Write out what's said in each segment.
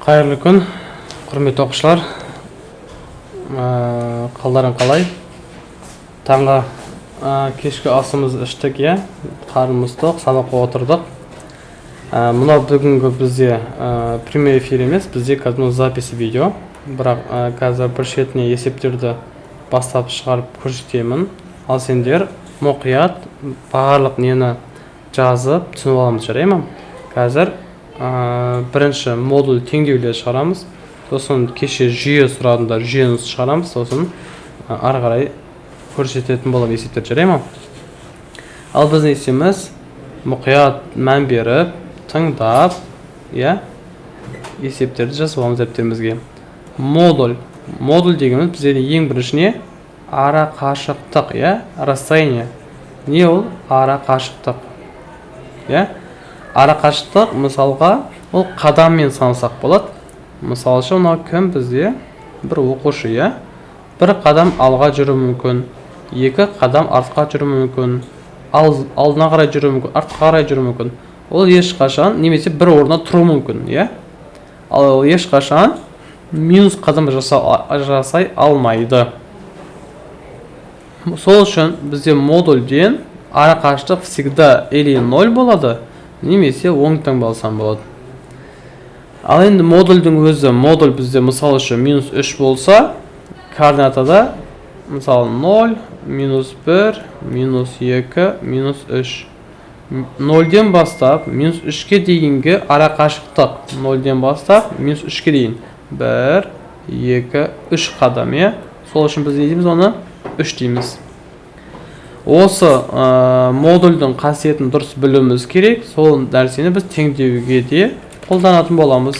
Қайырлы күн, құрметті оқушылар. Қалдарың қалай? Таңға кешкі асымыз іштік, қарнымыз тоқ, сабаққа отырдық. Мынау бүгінгі бізде прямой эфир емес, бізде қазір запись видео. Бірақ қазір бір шетіне есептерді бастап шығарып көрсетемін. Ал сендер мұқият барлық нені жазып түсініп аламыз, жарай ма? Қазір бірінші модуль теңдеулер шығарамыз, сосын кеше жүйе сұрадыңдар, жүйені шығарамыз, сосын ары қарай көрсететін болып есептер, жарай ма? Ал біздің есеміз мұқият мән беріп, тыңдап, есептерді жазып аламыз дәптерімізге. Модуль дегеніміз бізде ең біріншіне ара қашықтық, расстояние. Не ол? Ара қашықтық. Ара қашықтық, мысалға, ол қадаммен санасақ болады. Мысалы үшін, мынау кім бізде? Бір оқушы, бір қадам алға жүру мүмкін, екі қадам артқа жүру мүмкін, алдына қарай жүру мүмкін, артқа қарай жүру мүмкін. Ол ешқашан немесе бір орнына тұру мүмкін, Ал ешқашан минус қадам жасай алмайды. Сол үшін бізде модульден ара қашықтық всегда или 0 болады, немесе оң таңбаласам болады. Ал енді модульдің өзі, модуль бізде мысал үшін минус 3 болса, координатада мысалы 0, минус 1, минус 2, минус 3. 0-ден бастап минус 3-ке дейінгі ара қашықтық, 0-ден бастап минус 3-ке дейін 1, 2, 3 қадам. Сол үшін біз не дейміз оны? 3 дейміз. Осы модульдің қасиетін дұрыс білуіміз керек. Сол нәрсені біз теңдеуге де қолданатын боламыз.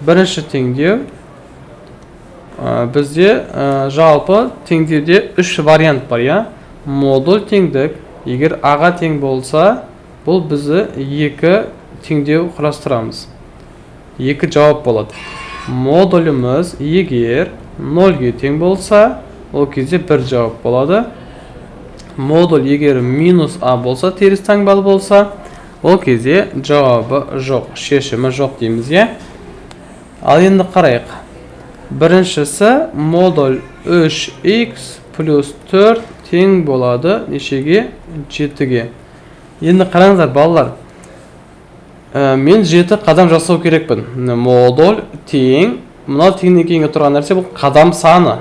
Бірінші теңдеу бізде жалпы теңдеуде 3 вариант бар, Модуль теңдік. Егер аға тең болса, бұл бізді 2 теңдеу құрастырамыз. 2 жауап болады. Модуліміз егер 0-ге тең болса, ол кезде 1 жауап болады. Модуль егер минус а болса, теріс таңбалы болса, ол кезде жауабы жоқ, шешімі жоқ дейміз, Ал енді қарайық. Біріншісі модуль 3х плюс 4 тең болады нешеге? 7-ге. Енді қараңыздар, балалар. Мен 7 қадам жасау керекпін. Модуль тең, мынау теңнен кейінгі тұрған нәрсе бұл қадам саны,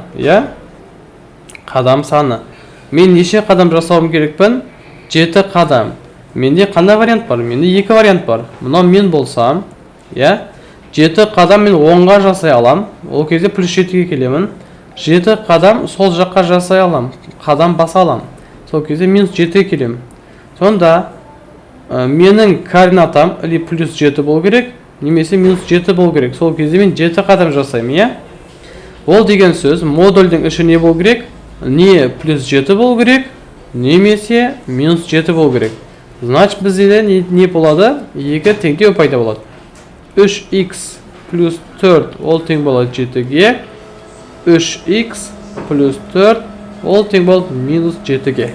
Қадам саны. Мен неше қадам жасауым керекпін? 7 қадам. Менде қандай вариант бар? Менде 2 вариант бар. Мынау мен болсам, 7 қадам мен 10-ға жасай алам. Ол кезде плюс 7-ге келемін. 7 қадам сол жаққа жасай алам. Қадам баса алам. Сол кезде минус 7-ге келем. Сонда менің координатам или плюс 7 болу керек, немесе минус 7 болу керек. Сол кезде мен 7 қадам жасаймын, Ол деген сөз, модульдің іші не болу керек? Не плюс 7 болу керек, немесе минус 7 болу керек. Значит, бізде не болады? 2 теңдеу пайда болады. 3х плюс 4 ол тең болады 7-ге, 3х плюс 4 ол тең болады минус 7-ге.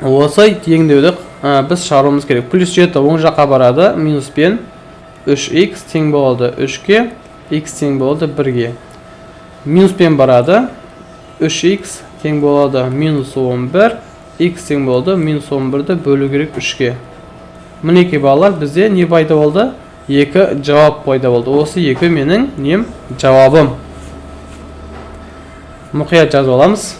Осы теңдеуді біз шығаруымыз керек. Плюс 7 оң жаққа барады, минуспен 3х тең болады 3-ге, х тең болады 1-ге. Минуспен барады, 3х тең болады минус 11, х тең болады минус 11-ді бөлу керек 3-ге. Мінеке балалар, бізде не пайда болды? 2 жауап пайда болды. Осы 2 менің нем жауабым. Мұқият жазып аламыз.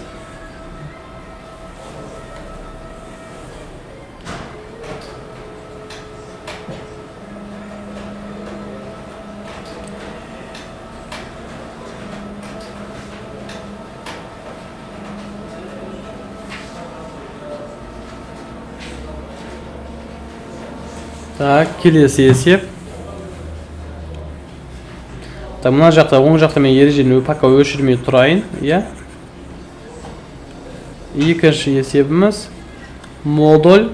Так, келесі есеп. Мына жақта, оң жақта мен ережені пока өшірмей тұрайын, Екінші есебіміз модуль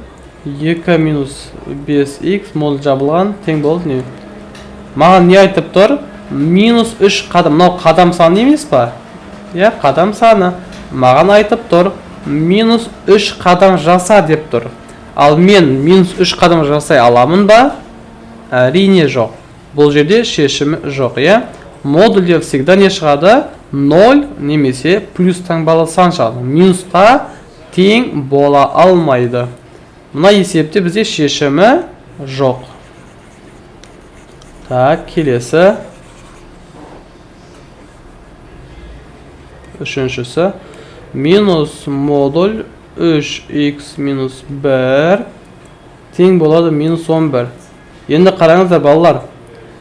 2 минус 5х модуль жабылған тең болды не? Маған не айтып тұр? Минус 3 қадам. Мынау қадам саны емес па? Қадам саны. Маған айтып тұр. Минус 3 қадам жаса деп тұр. Ал мен минус 3 қадам жасай аламын ба? Әрине жоқ. Бұл жерде шешімі жоқ, иә. Модульде всегда не шығады? 0 немесе плюс таңбалы сан шығады. Минусқа тең бола алмайды. Мына есепте бізде шешімі жоқ. Так, келесі. Үшіншісі. Минус модуль 3х минус 1 тең болады минус 11. Енді қараңыздар балалар.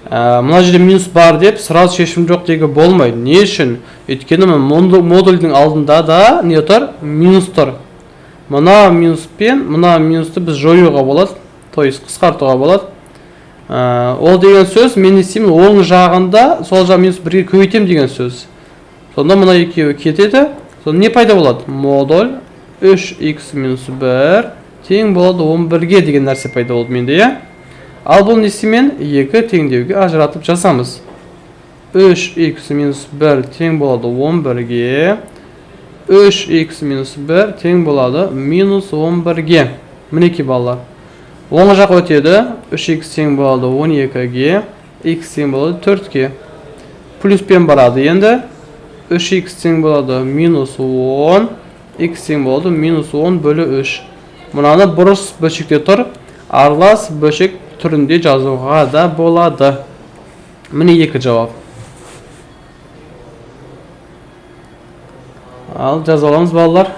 Мына жерде минус бар деп сразу шешім жоқ деуге болмайды. Не үшін? Өйткені модульдің алдында да не тұр? Минус тұр. Мына минус пен мына минусты біз жоюға болады, то есть қысқартуға болады. Ол деген сөз мен не істеймін? Оң жағында сол жақ минус 1-ге көбейтемін деген сөз. Сонда мына екеуі кетеді. Сонда не пайда болады? Модуль 3х минус 1 тең болады 11-ге деген нәрсе пайда болды менде, иә? Ал бұл несімен 2 теңдеуге ажыратып жасамыз. 3х минус 1 тең болады 11-ге. 3х минус 1 тең болады минус 11-ге. Мінеки балалар. Оң жақ өтеді. 3х тең болады 12-ге. Х тең болады 4-ге. Плюспен барады енді. 3х тең болады минус 10. Х тең болады минус 10 бөлі 3. Мұнаны бұрыс бөлшекте тұр. Аралас бөлшек түрінде жазуға да болады. Міне екі жауап. Ал жазып аламыз балалар.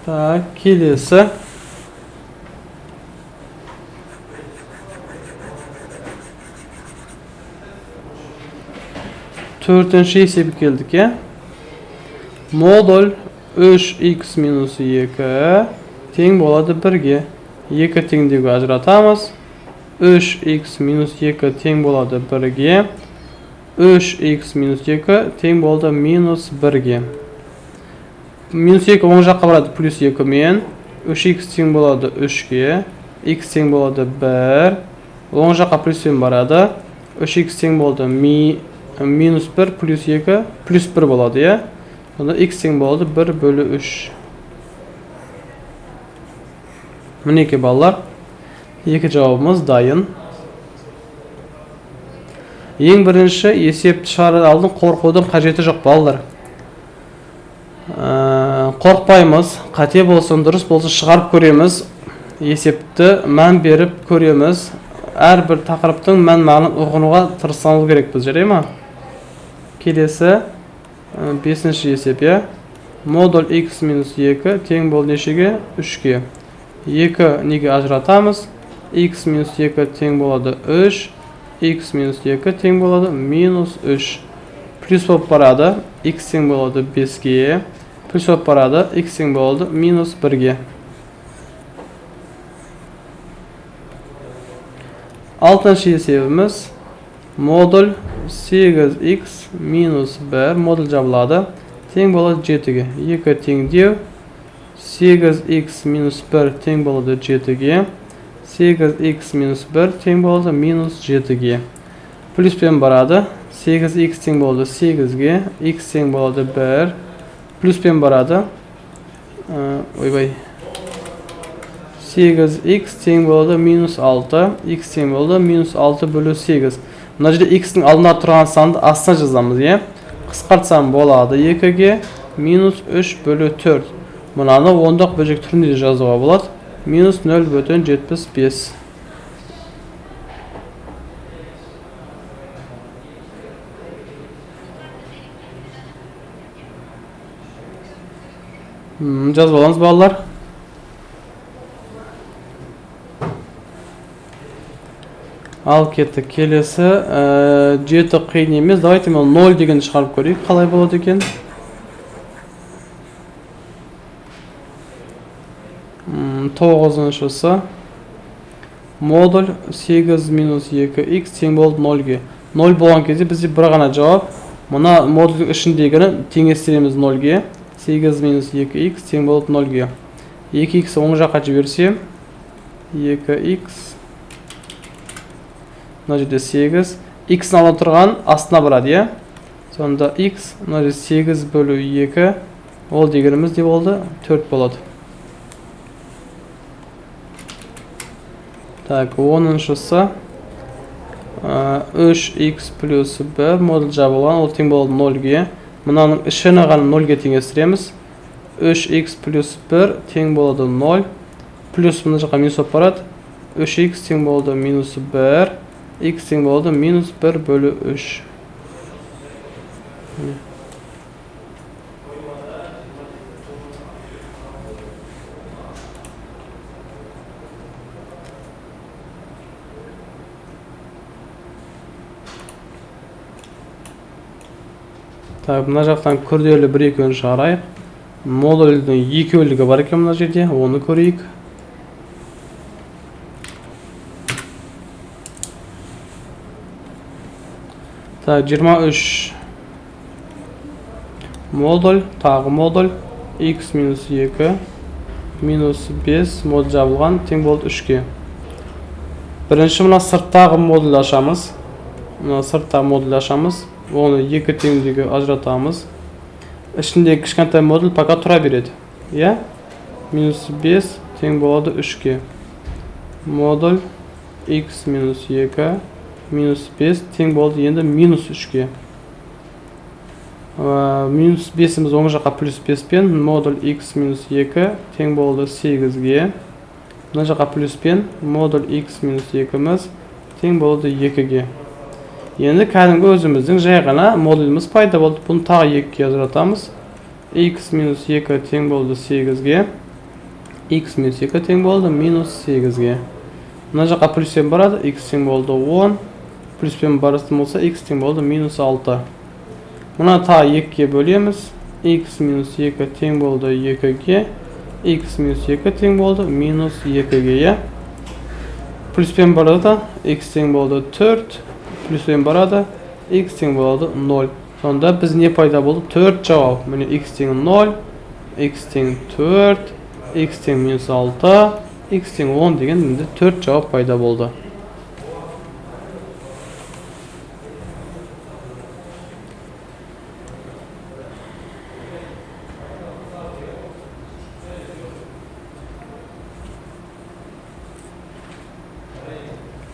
Так, келесі. Төртінші есепке келдік, иә? Модуль 3х минус 2 тең болады 1-ге. 2 теңдеуге ажыратамыз. 3х минус 2 тең болады 1-ге. 3х минус 2 тең болды минус 1-ге. Минус 2 оң жаққа барады плюс 2 мен. 3х тең болады 3-ге. Х тең болады 1. Оң жаққа плюспен барады. 3х тең болды минус 1 плюс 2 плюс 1 болады, иә? Онда х тең болады 1 бөлі 3. Мінеке балалар. Екі жауабымыз дайын. Ең бірінші есепті шығарып алдын қорқудың қажеті жоқ балалар. Қорқпаймыз, қате болсын, дұрыс болсын шығарып көреміз. Есепті мән беріп көреміз. Әрбір тақырыптың мән-мағынын ұғынуға тырысамыз керек біз, жарай ма? Келесі 5-ші есеп, иә? Модуль х минус 2 тең болды нешеге? 3-ге. 2 неге ажыратамыз? Х минус 2 тең болады 3. Х минус 2 тең болады минус 3. Плюс болып барады. Х тең болады 5-ге. Плюс болып барады. Х тең болады минус 1-ге. 6-ші есебіміз. Модуль 8х минус 1 модуль жабылады. Тең болады 7-ге. 2 теңдеу. 8х минус 1 тең болады 7-ге. 8х минус 1 тең болады минус 7-ге. Плюспен барады. 8х тең болады 8-ге. Х тең болады 1. Плюспен барады. Ойбай. 8х тең болады минус 6. Х тең болады минус 6 бөлі 8. Мына жерде х-ның алдына тұрған санды астына жазамыз, е? Қысқартсам болады 2-ге минус 3 бөлі 4. Мұнаны ондық бөлшек түрінде жазуға болады. Минус 0,75. Жазып аламыз балалар. Ал кеттік. Келесі 7 қиын емес. Давайте мен 0 деген шығарып көрейік. Қалай болады екен? Тоғызыншысы. Модуль 8 минус 2х тең болды 0-ге. 0 болған кезде бізде бір ғана жауап. Мұна модульдің ішіндегіні теңестіреміз 0-ге. 8 минус 2х тең болды 0-ге. 2х оң жаққа жіберсем 2х. Мына жерде 8. Х-ның алдына тұрған астына барады, е? Sonda x mына 8 bölü 2 ол дегенimiz не болды? 4 болады. Так, 10-шысы 3x плюс 1 модуль жабылған, ол тең болады 0-ге. Мынаның ішіне ғана 0-ге теңестіреміз. 3x плюс 1 тең болады 0. Плюс мына жаққа минус болып барады. 3x тең болды минус 1. X тең болды минус 1 бөлі 3. Так, мына жақтан күрделі бір екеуін шығарайық. Модульдің екеулігі бар екен мына жерде, оны көрейік. Так, 23 модуль, тағы модуль, x минус 2 минус 5 модуль жабылған, тең болды 3-ге. Бірінші мына сырттағы модуль ашамыз. Мына сырттағы модуль ашамыз. Оны екі теңдегі ажыратамыз. Ішіндегі кішкентай модуль пока тұра береді. Я? Минус 5 тең болады 3-ге. Модуль x минус 2 минус 5 тең болды енді минус 3-ге. Минус 5-іміз оң жаққа плюс 5 пен модуль x минус 2 тең болды 8-ге. Мына жаққа плюс пен модуль x минус 2-міз тең болды 2-ге. Енді кәдімгі өзіміздің жай ғана модуліміз пайда болды. Бұны тағы 2-ге ажыратамыз. X минус 2 тең болды 8-ге. X минус 2 тең болды минус 8-ге. Мына жаққа плюспен барады. X тең болды 10. Плюспен барыстым болса, X тең болды минус 6. Мұна тағы 2-ге бөлеміз. X минус 2 тең болды 2-ге. X минус 2 тең болды минус 2-ге. Плюспен барады. X тең болды 4. Плюспен барады, x тең болады 0. Сонда біз не пайда болды? 4 жауап. Міне x тең 0, x тең 4, x тең минус 6, x тең 10 деген мінде 4 жауап пайда болды.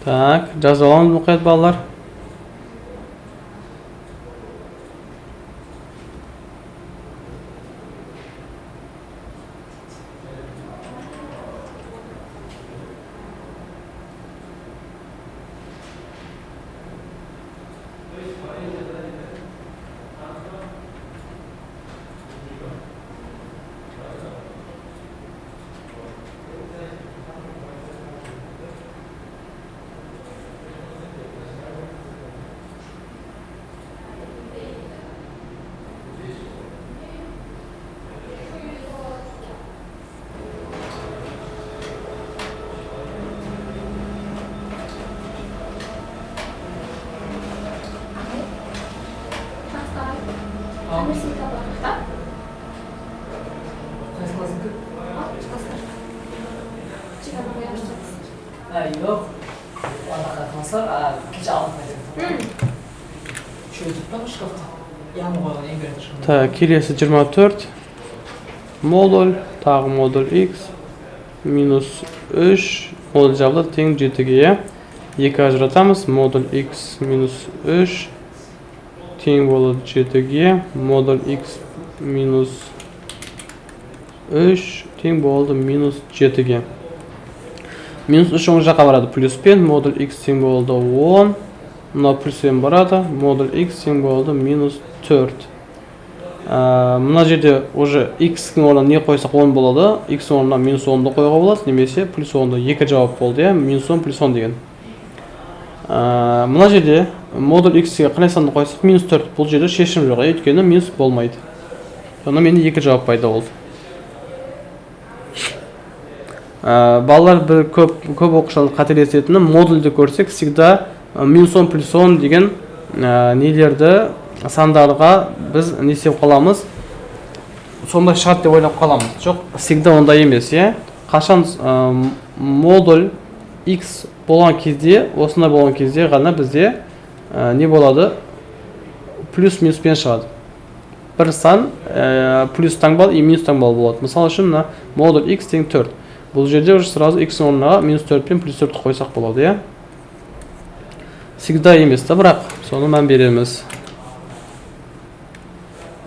Так, жазалауымыз мұқият балалар. Yok. Ona katılsar, gece alınmayacak. Şöyle tutmamış kapta. Yanı koyalım, en göre dışında. Так, келесі 24. Модуль, тағы модуль x. Минус 3. Модуль жабылады, тең 7-ге. 2 ажыратамыз. Модуль x минус 3. Тең болады 7-ге. Модуль x минус 3. Тең болды минус 7-ге. Минус 3 оң жаққа барады плюспен, модуль x тең болды 10. Мына плюспен барады, модуль x тең болды минус 4. Мына жерде уже x-ің орнына не қойсақ 10 болады, x орнына минус 10-ды қойға болады, немесе плюс 10-ды. Екі жауап болды, минус 10 плюс 10 деген. Мына жерде модуль x-ге қандай санды қойсақ минус 4. Бұл жерде шешім жоқ, өйткені минус болмайды. Сонда менде екі жауап пайда болды. Балалар бір көп оқушылар қателесетіні модульді көрсек, всегда минус 10 плюс 10 деген нелерді сандарға біз не істеп қаламыз, сондай шарт деп ойлап қаламыз. Жоқ, всегда ондай емес, қашан модуль x болған кезде, осындай болған кезде ғана бізде не болады, plus minuspен шығады. Bir сан plus таңбалы и минус таңбалы болады. Мысалы үшін мына модуль x тең 4. Бұл жерде уже сразу x орнына минус 4 пен плюс 4 қойсақ болады, иә? Всегда емес та, бірақ соны мән береміз.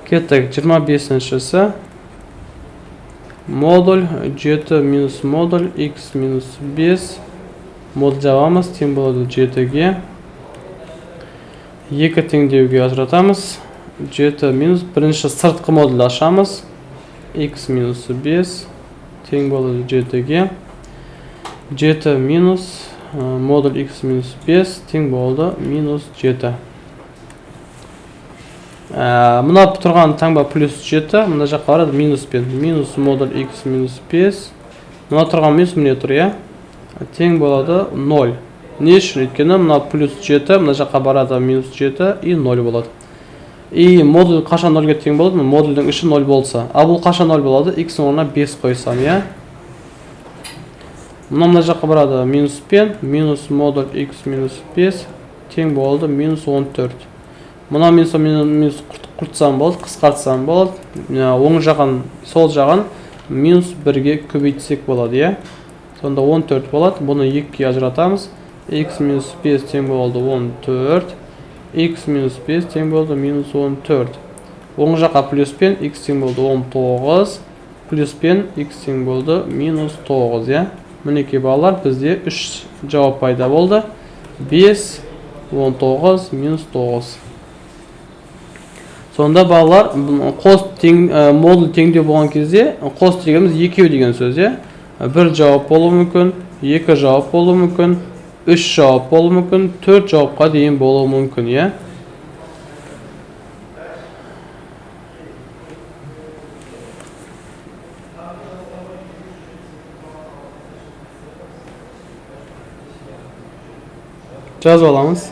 Кеттік 25-шісі. Модуль 7 минус модуль x минус 5. Модуль жабамыз, тең болады 7-ге. 2 теңдеуге ажыратамыз. 7 минус бірінші сыртқы модуль ашамыз. x минус 5 тең болады 7-ге. 7 минус модуль x минус 5 тең болды минус 7. Мына тұрған таңба плюс 7, мына жаққа барады минуспен. Минус модуль x минус 5. Мына тұрған минус міне тұр, иә? Тең болады 0. Не үшін? Өйткені мына плюс 7, мына жаққа барады минус 7 и 0 болады. И модуль қашан 0-ге тең болады? Модульдің іші 0 болса. А бұл қашан 0 болады? X орнына 5 қойсам, иә? Мына жаққа барады минуспен, минус модуль x минус 5 тең болды минус 14. Мына минус құртсам болады, қысқартсам болады. Оң жағын, сол жағын минус 1-ге көбейтсек болады, иә? Сонда 14 болады. Бұны 2-ге ажыратамыз. X минус 5 тең болды 14. X минус 5 тең болды минус 14. Оң жаққа плюспен x тең болды 19. Плюспен x тең болды минус 9, иә? Мінеке балалар, бізде 3 жауап пайда болды. 5, 19, минус 9. Сонда балалар, модуль теңдеу болған кезде, қос дегеніміз екеу деген сөз, иә? Бір жауап болуы мүмкін, 2 жауап болуы мүмкін, 3 жауап болуы мүмкін, 4 жауапқа дейін болуы мүмкін, иә? Жазып аламыз.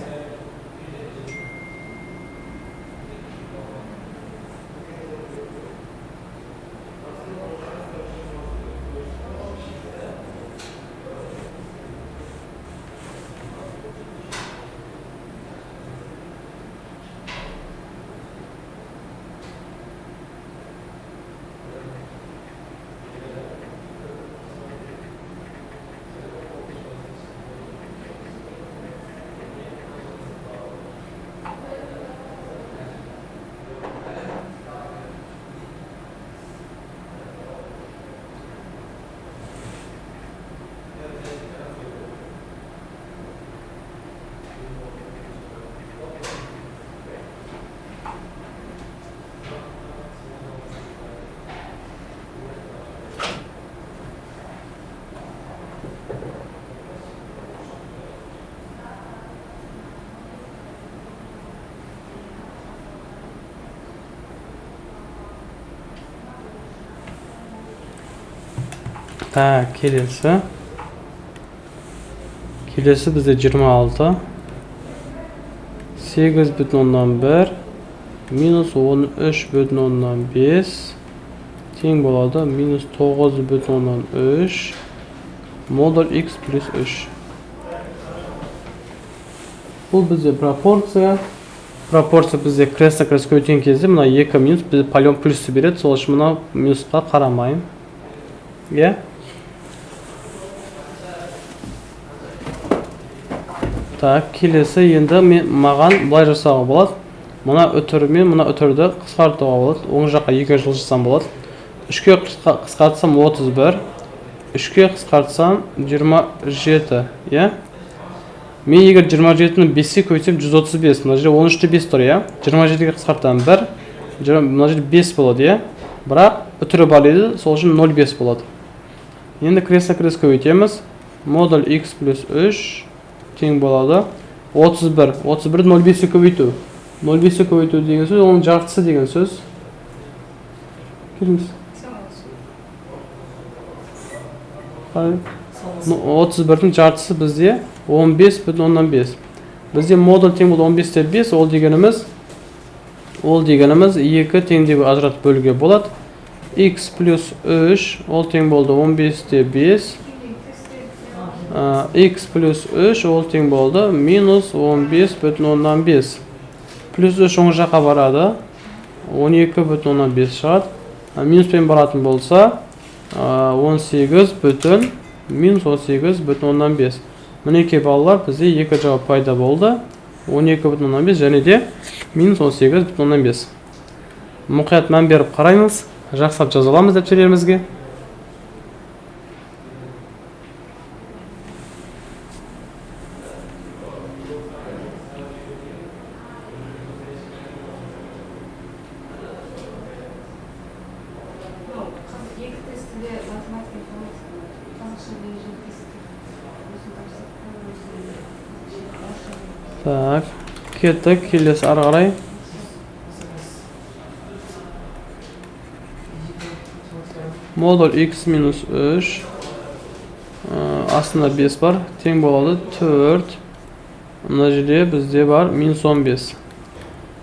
Так, келесі бізде 26. 8,1 минус 13,5 тең болады минус 9,3 модуль x плюс 3. Бұл бізде пропорция. Пропорция бізде крест-на-крест көйткен кезде мына 2 минус бізде полион плюсі береді. Сол үшін мына минусқа қарамайым. Иә? Так, келесі енді маған былай жасауға болады. Мына өтірмен мына өтірді қысқартуға болады. Оң жаққа 2 жылжысам болады. 3-ке қысқартсам 31. 3-ке қысқартсам 27. Иә? Мен егер 27-ні 5-ке көйтсем 135. Мына жерде 13-те 5 тұр, иә? 27-ге қысқартам 1. Мына жерде 5 болады, иә? Бірақ өтірі бар еді, сол үшін 0,5 болады. Енді крест-на-крест көбейтеміз. Модуль x плюс 3 тең болады 31. 31-ді 0,5-ке көбейту. 0,5-ке көбейту деген сөз, оның жартысы деген сөз. Келіңіз. 31-дің жартысы бізде 15,5. Бізде модуль тең болды 15-те 5, ол дегеніміз 2 теңдегі ажыратып бөлуге болады. X плюс 3, ол тең болды 15-те 5. X плюс 3, ол тең болды минус 15,5. Plus 3 оң жаққа барады. 12,5 шығады. Минуспен баратын болса 18 бүтін минус 18,5. Мінекей балалар, бізде екі жауап пайда болды. 12,5 және де минус 18,5. Мұқият мән беріп қараймыз. Жақсылап жазаламыз дәптерлерімізге. Так, кеттік, келесі ары қарай. Модуль x минус 3 астында 5 бар, тең болады 4. Мына жерде бізде бар минус 15.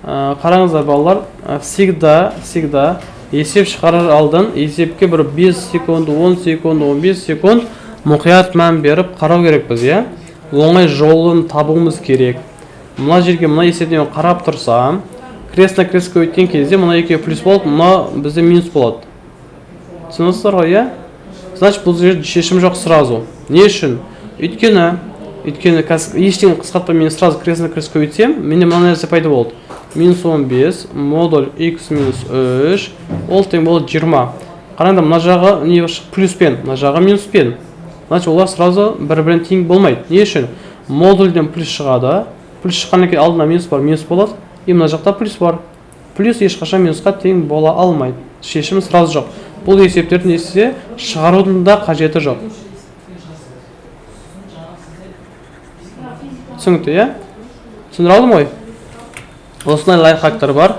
Қараңыздар балалар, всегда есеп шығарар алдын есепке бір 5 секунд, 10 секунд, 15 секунд мұқият мән беріп қарау керек біз, е? Оңай жолын табуымыз керек. Мына жерге мына есептен қарап тұрсам, крест на крест көйткен кезде мына екеуі плюс болып, мына бізде минус болады. Түсінесіздер ғой, е? Значит, бұл жерде шешім жоқ сразу. Не үшін? Өйткені ештеңе қысқартпай мен сразу крест на крест көйтсем, менде мына нәрсе пайда болды. Минус 15 модуль x минус 3 ол тең болады 20. Қараңдар, мына жағы не плюспен, мына жағы минуспен. Значит, олар сразу бір-бірін тең болмайды. Не үшін? Модульден плюс шығады. Плюс шыққаннан кейін алдына минус бар, минус болады. И мына жақта плюс бар. Плюс ешқашан минусқа тең бола алмайды. Шешімі сразу жоқ. Бұл есептерді несе шығарудың да қажеті жоқ. Түсінікті, е? Түсіндіре алдым ғой? Осындай лайфхактар бар.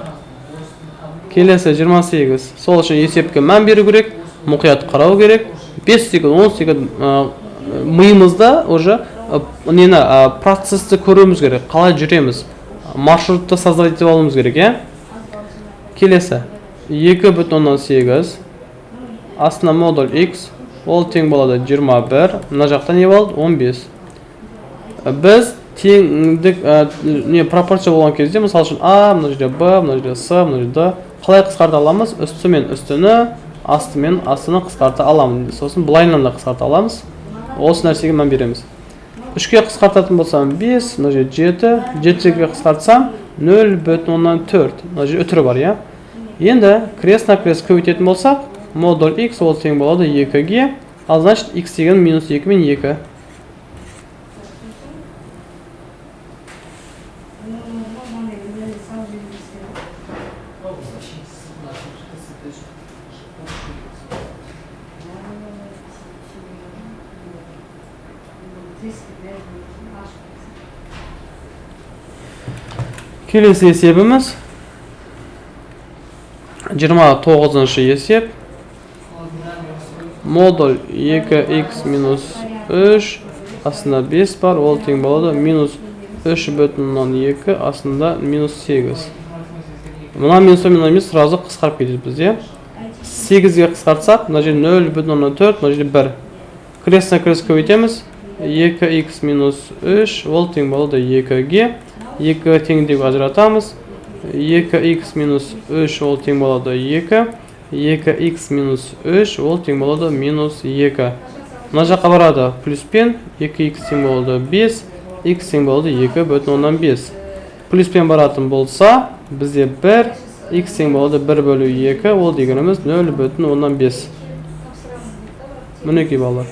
Келесі 28. Сол үшін есепке мән беру керек, мұқият қарау керек. 5 секунд, 10 секунд миымызда уже процесті көруіміз керек. Қалай жүреміз? Маршрутты создавать етіп алуымыз керек, е? Келесі 2,8. Астына модуль x ол тең болады 21. Мына жақта не болды? 15. Біз теңдік пропорция болған кезде, мысал үшін a, мына жерде b, мына жерде s, мына жерде қалай қысқарта аламыз? Үсті мен үстіні, асты мен астыны қысқарта аламыз. Сосын бұлайынан да қысқарта аламыз. Осы нәрсеге мән береміз. 3-ке қысқартатын болсам 5, мына жерде 7, 7-ге қысқартсам 0,4. Мына жерде үтірі бар, я. Енді крест на крест көбейтетін болсақ, модуль x ол тең болады 2-ге, ал значит x деген минус 2 мен 2. Келесі есебіміз 29-шы есеп. Модуль 2x минус 3 астында 5 бар, ол тең болады минус 3,2 астында минус 8. Мына минусы мен минус сразу қысқарып кетеді бізде. 8-ге қысқартсақ, мына жерде 0,4, мына жерде 1. Крест на крест көбейтеміз. 2x минус 3 ол тең болады 2-ге. 2 теңдеп ажыратамыз. 2x минус 3 ол тең болады 2. 2x минус 3 ол тең болады минус 2. Мына жаққа барады плюспен. 2x тең болады 5. X тең болады 2,5. Плюспен баратын болса, бізде 1. X тең болады 1/2. Ол дегеніміз 0,5. Мінекей балалар.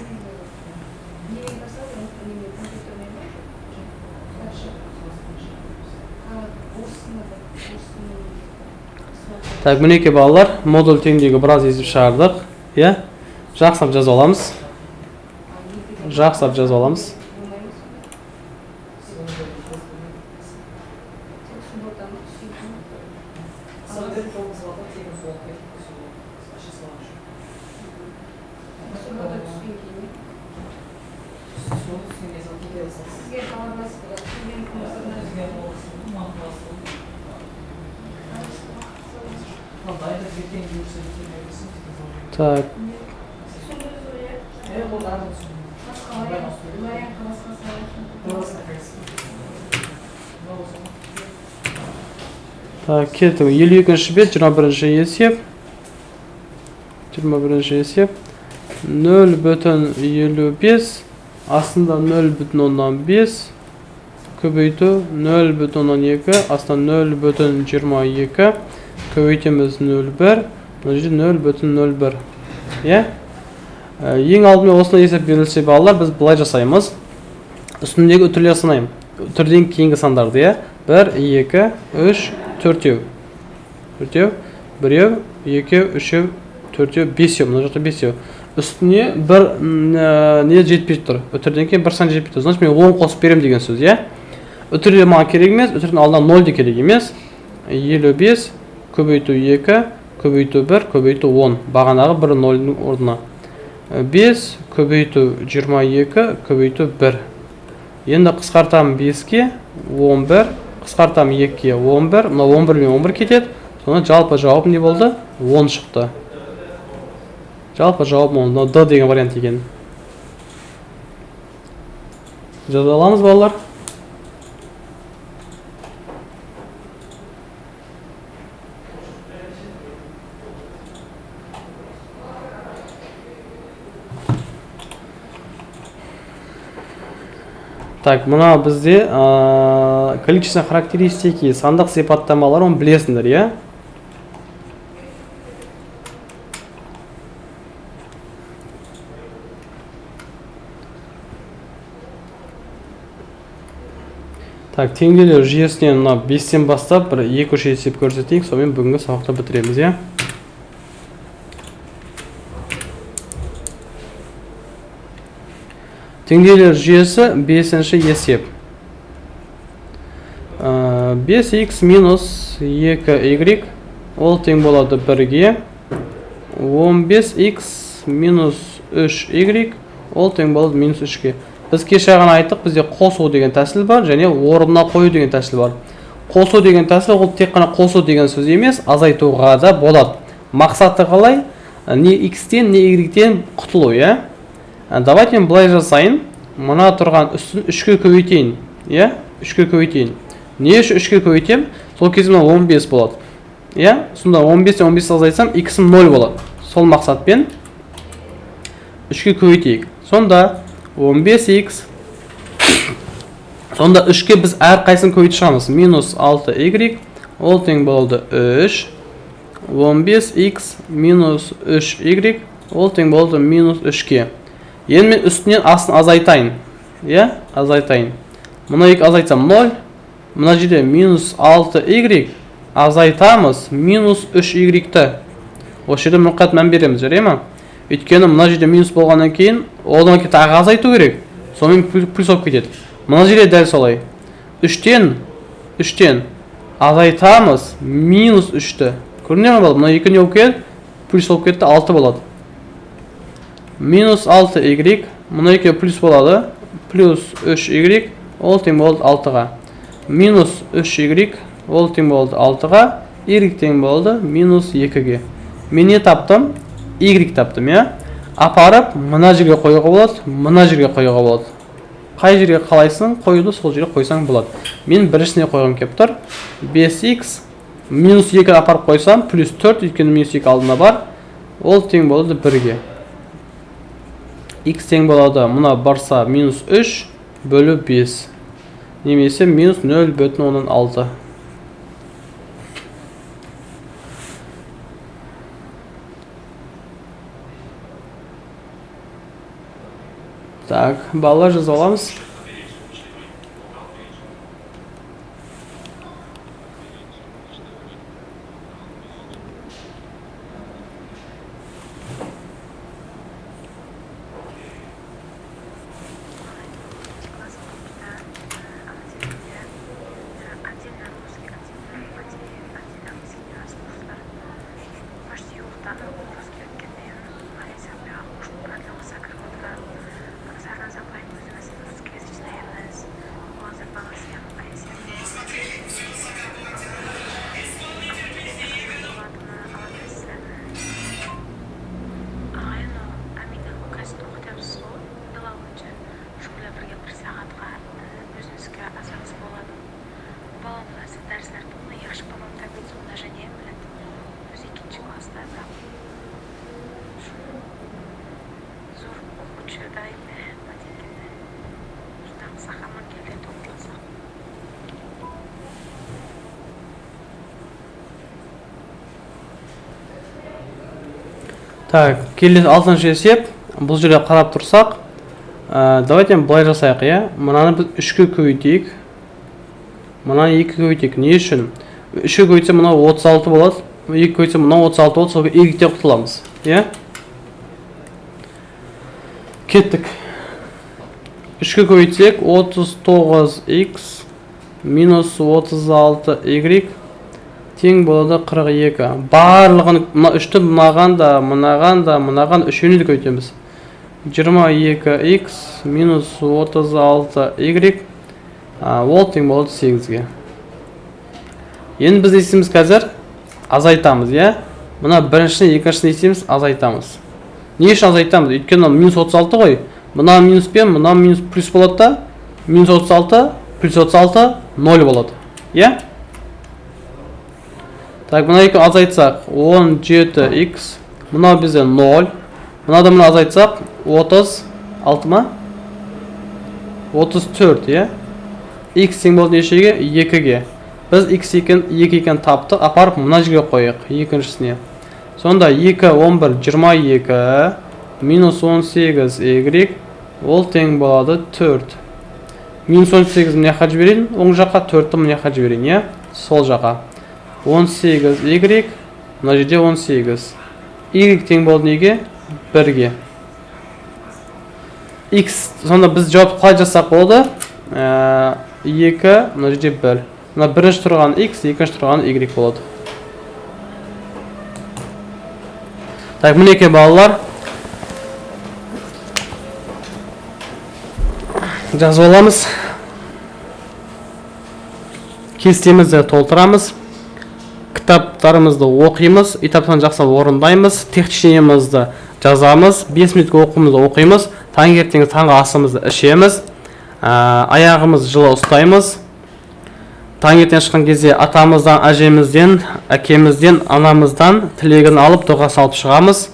Так, мінекей балалар, модуль теңдегі біраз есеп шығардық. Жақсылап жазып аламыз. Так. Так, кеттік. 52-ші бет, 21-ші есеп. 21-ші есеп. 0,55. Aslında 0,5 köbeytü 0,2 aslında 0,22 köbeytimiz 0,1 mына жерде 0,01 иә ең алдымен осылай есеп берілсе балалар біз былай жасаймыз үстіндегі үтірлер санаймын үтірден кейінгі сандарды иә 1 2 3 4 4 біреу екеу үшеу төртеу бесеу мына жақта бесеу үстіне бір не жетпей тұр үтірден кейін бір сан жетпей тұр значит мен 10 қосып беремін деген сөз иә үтірлер маған керек емес үтірдің алдына 0 де керек емес 55 көбейту 2 көбейту 1 көбейту 10 бағанағы бір 0-ның орнына 5 көбейту 22 көбейту 1 енді қысқартамын 5-ке 11 қысқартамын 2-ке 11 мына 11 мен 11 кетеді сонда жалпы жауап не болды 10 шықты жалпы жауап мына D деген вариант екен жаза аламыз балалар Так, мына бізде количественные характеристики, сандық сипаттамалар, оны білесіңдер, иә? Так, теңдеулер жүйесінен мына 5-тен бастап бір 2-3 есеп көрсетейік, сонымен бүгінгі сабақты бітіреміз, иә? Теңдеулер жүйесі 5-ші есеп. 5x минус 2y ол тең болады 1-ге. 15x минус 3y ол тең болады минус 3-ге. Біз кеше ғана айттық, бізде қосу деген тәсіл бар, және орнына қою деген тәсіл бар. Қосу деген тәсіл ол тек қана қосу деген сөз емес, азайтуға да болады. Мақсаты қалай? Не x-тен, не y-тен құтылу, иә? Давайте мен былай жасайын. Мына тұрған үстін 3-ке көбейтейін. Иә? 3-ке көбейтейін. Не үшін 3-ке көбейтем? Сол кезде мына 15 болады. Иә? Сонда 15-тен 15 азайтсам, x-ім 0 болады. Сол мақсатпен 3-ке көбейтейік. Сонда 15x. Сонда 3-ке біз әр қайсын көбейтіп шығамыз. Минус 6y. Ол тең болады 3. 15x минус 3y. Ол тең болады минус 3-ке. Енді мен үстінен астын азайтайын. Иә? Азайтайын. Мұна 2 азайтсам 0. Мұна жерде минус 6y азайтамыз минус 3y-ті. Осы жерде мұқат мән береміз, жарай ма? Өйткені мұна жерде минус болғаннан кейін, одан кейін тағы азайту керек. Сонымен плюс болып кетеді. Мұна жерде дәл солай. 3-тен азайтамыз минус 3-ті. Көріне ме болды? Мұна 2 не болып кетеді? Плюс болып кетті, 6 болады. Минус 6y, мұна 2 плюс болады, плюс 3y, ол тең болды 6-ға. Минус 3y, ол тең болды 6-ға, y тең болды минус 2-ге. Мен не таптым? Y таптым, иә? Апарып, мұна жерге қоюға болады, мұна жерге қоюға болады. Қай жерге қалайсың, қоюды сол жерге қойсаң болады. Мен бірішіне қойғым кеп тұр. 5x, минус 2 апарып қойсам, плюс 4, өйткені минус 2 алдына бар, ол тең болады 1-ге. X тең болады, мұна барса минус 3 бөлі 5. Немесе минус 0,6. Так, балалар жазып аламыз. Так, келесі 6-шы есеп. Бұл жерде қарап тұрсақ, давайте былай жасайық, иә. Мынаны біз 3-ке көбейтейік. Мынаны 2-ке көбейтейік. Не үшін? 3-ке көбейтсе мынау 36 болады. 2-ке көбейтсе мынау 36 болады. Сол y-ден құтыламыз, иә. Кеттік. 3-ке көбейтсек 39x минус 36y тең болады 42. Барлығын, мына 3-ті мынаған үшеуіне де көбейтеміз. 22x минус 36y ол тең болады 8-ге. Енді біз есіміз қазір азайтамыз, иә? Мына біріншісін, екіншісін есіміз азайтамыз. Не үшін азайтамыз? Өйткені минус 36 ғой. Мына минус пен, мына минус плюс болады да, минус 36 плюс 36 0 болады. Иә? Так, мына екі азайтсақ 17x, мына бізде 0. Мынада мына азайтсақ 36 ма? 34, иә? X тең болды нешеге? 2-ге. Біз x 2 таптық, апарып мына жерге қойық, екіншісіне. Сонда 2, 11, 22, минус 18y, ол тең болады 4. Минус 18 міне қа жіберейін, оң жаққа 4-ті міне қа жіберейін, иә? Сол жаққа. 18y, мына жерде 18. Y тең болды неге? 1-ге. X, сонда біз жауап қалай жасақ болды? 2, мына жерде 1. Мына бірінші тұрған x, екінші тұрған y болады. Так, мінеке балалар. Жазып аламыз. Кестемізді толтырамыз. Кітаптарымызды оқимыз. Итаптан жақсылап орындаймыз. Техничемізді жазамыз. 5 минутқа оқуымызды оқимыз. Таңертең таңғы асымызды ішеміз. Аяғымыз жылы ұстаймыз. Таңертең шыққан кезде атамыздан, әжемізден, әкемізден, анамыздан тілегін алып дұға салып шығамыз.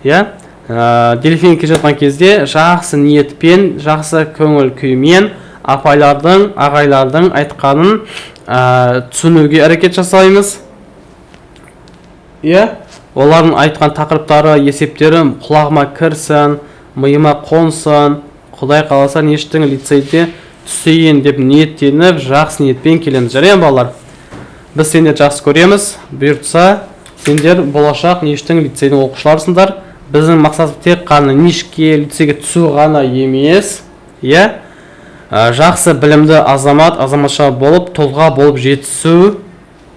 Иә? Дельфин келе жатқан кезде жақсы ниетпен, жақсы көңіл күймен апайлардың, ағайлардың айтқанын түсінуге әрекет жасаймыз. Иә? Олардың айтқан тақырыптары, есептері құлағыма кірсін, миыма қонсын, Құдай қаласа нештің лицейде түсейін деп ниеттеніп, жақсы ниетпен келеміз. Жарайын балалар. Біз сендер жақсы көреміз. Бұйыртса, сендер болашақ нештің лицейдің оқушыларсыңдар. Біздің мақсат тек қана нишке, лицейге түсу ғана емес. Иә? Жақсы білімді азамат, азаматша болып, тұлға болып жетісу,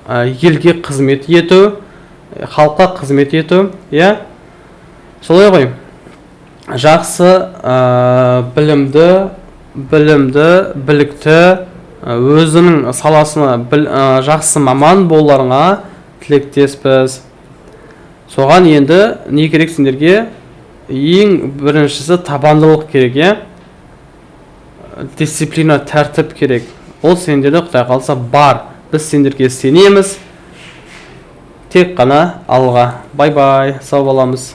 елге қызмет ету, халыққа қызмет ету. Иә? Солай ғой. Жақсы білімді, білікті, өзінің саласына жақсы маман болуларыңа тілектеспіз. Соған енді не керек сендерге? Ең біріншісі табандылық керек, дисциплина, тәртіп керек. Ол сендерде Құдай қалса бар. Біз сендерге сенеміз. Тек қана алға. Бай-бай. Сау боламыз.